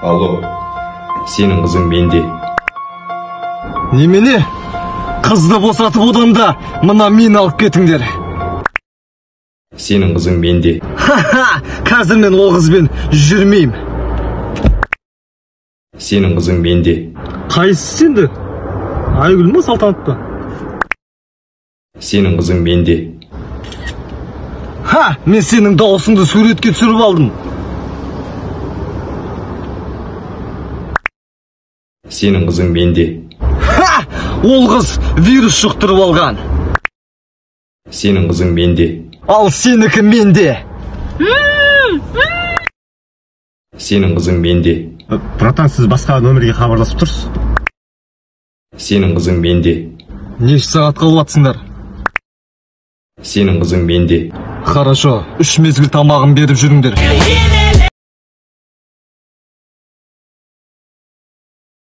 Алло, сенің қызың менде. Немене? Қызды босатып одан да мына мені алып кетіңдер. Сенің қызың менде. Ха-ха, қазір мен ол қызбен жүрмеймін. Сенің қызың менде. Қайсысы сенді? Айгүл ме, Салтанат па? Сенің қызың менде. Ха, мен сенің дауысыңды суретке түсіріп алдым. Сенің қызың менде. Ха, ол қыз вирус жұқтырып алған. Сенің қызың менде. Ал сенікі менде. Сенің қызың менде. Братан, сіз басқа нөмірге хабарласып тұрсыз? Сенің қызың менде. Неше сағат қалып жатсыңдар? Сенің қызың менде. Хорошо, 3 мезгіл тамағын беріп жүріңдер.